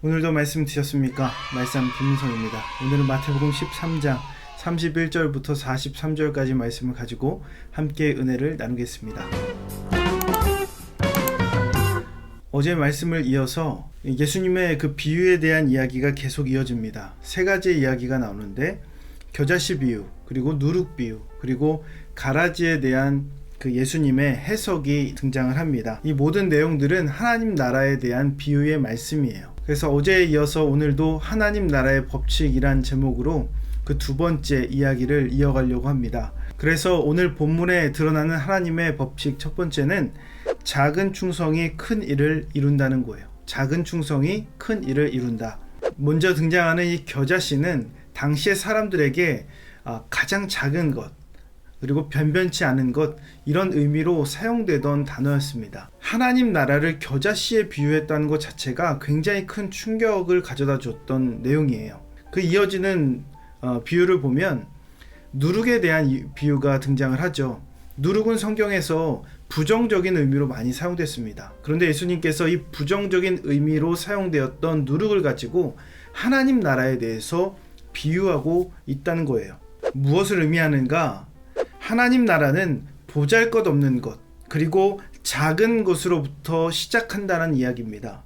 오늘도 말씀 드셨습니까? 말씀 김민성입니다. 오늘은 마태복음 13장 31절부터 43절까지 말씀을 가지고 함께 은혜를 나누겠습니다. 어제 말씀을 이어서 예수님의 그 비유에 대한 이야기가 계속 이어집니다. 세 가지의 이야기가 나오는데 겨자씨 비유, 그리고 누룩 비유, 그리고 가라지에 대한 그 예수님의 해석이 등장을 합니다. 이 모든 내용들은 하나님 나라에 대한 비유의 말씀이에요. 그래서 어제에 이어서 오늘도 하나님 나라의 법칙이란 제목으로 그 두 번째 이야기를 이어가려고 합니다. 그래서 오늘 본문에 드러나는 하나님의 법칙 첫 번째는 작은 충성이 큰 일을 이룬다는 거예요. 작은 충성이 큰 일을 이룬다. 먼저 등장하는 이 겨자씨는 당시의 사람들에게 가장 작은 것, 그리고 변변치 않은 것, 이런 의미로 사용되던 단어였습니다. 하나님 나라를 겨자씨에 비유했다는 것 자체가 굉장히 큰 충격을 가져다 줬던 내용이에요. 그 이어지는 비유를 보면 누룩에 대한 비유가 등장을 하죠. 누룩은 성경에서 부정적인 의미로 많이 사용됐습니다. 그런데 예수님께서 이 부정적인 의미로 사용되었던 누룩을 가지고 하나님 나라에 대해서 비유하고 있다는 거예요. 무엇을 의미하는가? 하나님 나라는 보잘것없는 것, 그리고 작은 것으로부터 시작한다는 이야기입니다.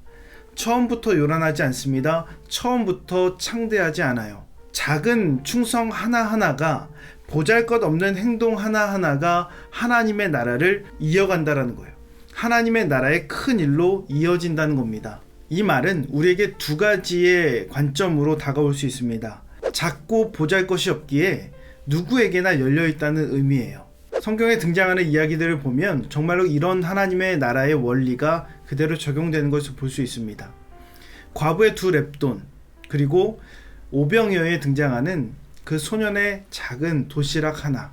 처음부터 요란하지 않습니다. 처음부터 창대하지 않아요. 작은 충성 하나하나가, 보잘것없는 행동 하나하나가 하나님의 나라를 이어간다는 거예요. 하나님의 나라의 큰 일로 이어진다는 겁니다. 이 말은 우리에게 두 가지의 관점으로 다가올 수 있습니다. 작고 보잘것이 없기에 누구에게나 열려있다는 의미예요. 성경에 등장하는 이야기들을 보면 정말로 이런 하나님의 나라의 원리가 그대로 적용되는 것을 볼 수 있습니다. 과부의 두 렙돈, 그리고 오병이어에 등장하는 그 소년의 작은 도시락 하나,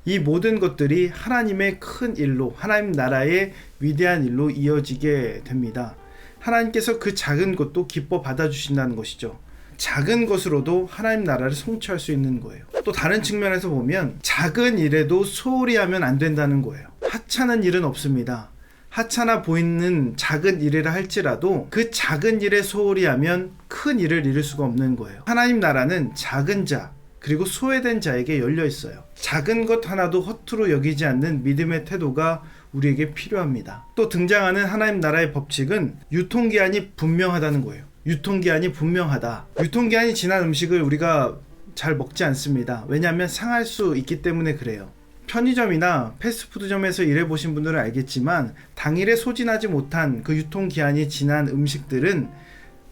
이 모든 것들이 하나님의 큰 일로, 하나님 나라의 위대한 일로 이어지게 됩니다. 하나님께서 그 작은 것도 기뻐 받아주신다는 것이죠. 작은 것으로도 하나님 나라를 성취할 수 있는 거예요. 또 다른 측면에서 보면 작은 일에도 소홀히 하면 안 된다는 거예요. 하찮은 일은 없습니다. 하찮아 보이는 작은 일이라 할지라도 그 작은 일에 소홀히 하면 큰 일을 이룰 수가 없는 거예요. 하나님 나라는 작은 자, 그리고 소외된 자에게 열려 있어요. 작은 것 하나도 허투루 여기지 않는 믿음의 태도가 우리에게 필요합니다. 또 등장하는 하나님 나라의 법칙은 유통기한이 분명하다는 거예요. 유통기한이 분명하다. 유통기한이 지난 음식을 우리가 잘 먹지 않습니다. 왜냐하면 상할 수 있기 때문에 그래요. 편의점이나 패스트푸드점에서 일해보신 분들은 알겠지만 당일에 소진하지 못한 그 유통기한이 지난 음식들은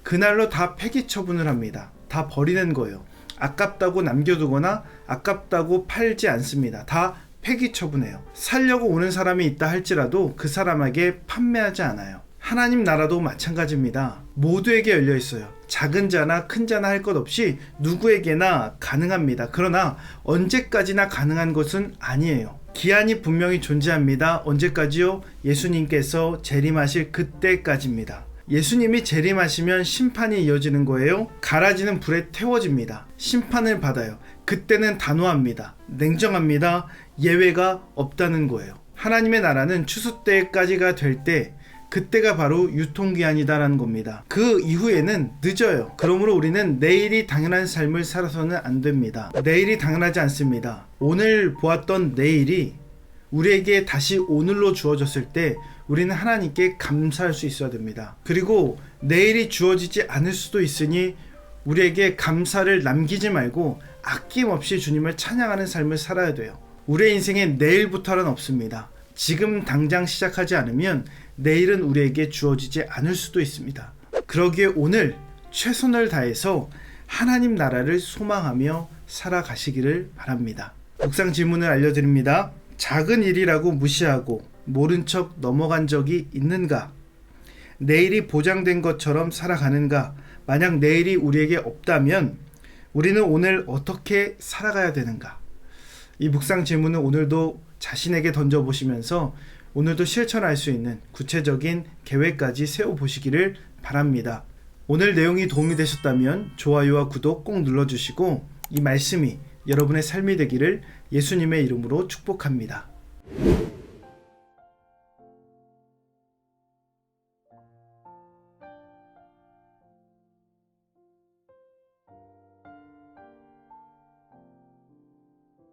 그날로 다 폐기 처분을 합니다. 다 버리는 거예요. 아깝다고 남겨두거나 아깝다고 팔지 않습니다. 다 폐기 처분해요. 살려고 오는 사람이 있다 할지라도 그 사람에게 판매하지 않아요. 하나님 나라도 마찬가지입니다. 모두에게 열려 있어요. 작은 자나 큰 자나 할 것 없이 누구에게나 가능합니다. 그러나 언제까지나 가능한 것은 아니에요. 기한이 분명히 존재합니다. 언제까지요? 예수님께서 재림하실 그때까지입니다. 예수님이 재림하시면 심판이 이어지는 거예요. 가라지는 불에 태워집니다. 심판을 받아요. 그때는 단호합니다. 냉정합니다. 예외가 없다는 거예요. 하나님의 나라는 추수 때까지가 될 때, 그때가 바로 유통기한이다라는 겁니다. 그 이후에는 늦어요. 그러므로 우리는 내일이 당연한 삶을 살아서는 안 됩니다. 내일이 당연하지 않습니다. 오늘 보았던 내일이 우리에게 다시 오늘로 주어졌을 때 우리는 하나님께 감사할 수 있어야 됩니다. 그리고 내일이 주어지지 않을 수도 있으니 우리에게 감사를 남기지 말고 아낌없이 주님을 찬양하는 삶을 살아야 돼요. 우리의 인생에 내일부터는 없습니다. 지금 당장 시작하지 않으면 내일은 우리에게 주어지지 않을 수도 있습니다. 그러기에 오늘 최선을 다해서 하나님 나라를 소망하며 살아가시기를 바랍니다. 묵상 질문을 알려드립니다. 작은 일이라고 무시하고 모른 척 넘어간 적이 있는가? 내일이 보장된 것처럼 살아가는가? 만약 내일이 우리에게 없다면 우리는 오늘 어떻게 살아가야 되는가? 이 묵상 질문을 오늘도 자신에게 던져보시면서 오늘도 실천할 수 있는 구체적인 계획까지 세워보시기를 바랍니다. 오늘 내용이 도움이 되셨다면 좋아요와 구독 꼭 눌러주시고 이 말씀이 여러분의 삶이 되기를 예수님의 이름으로 축복합니다.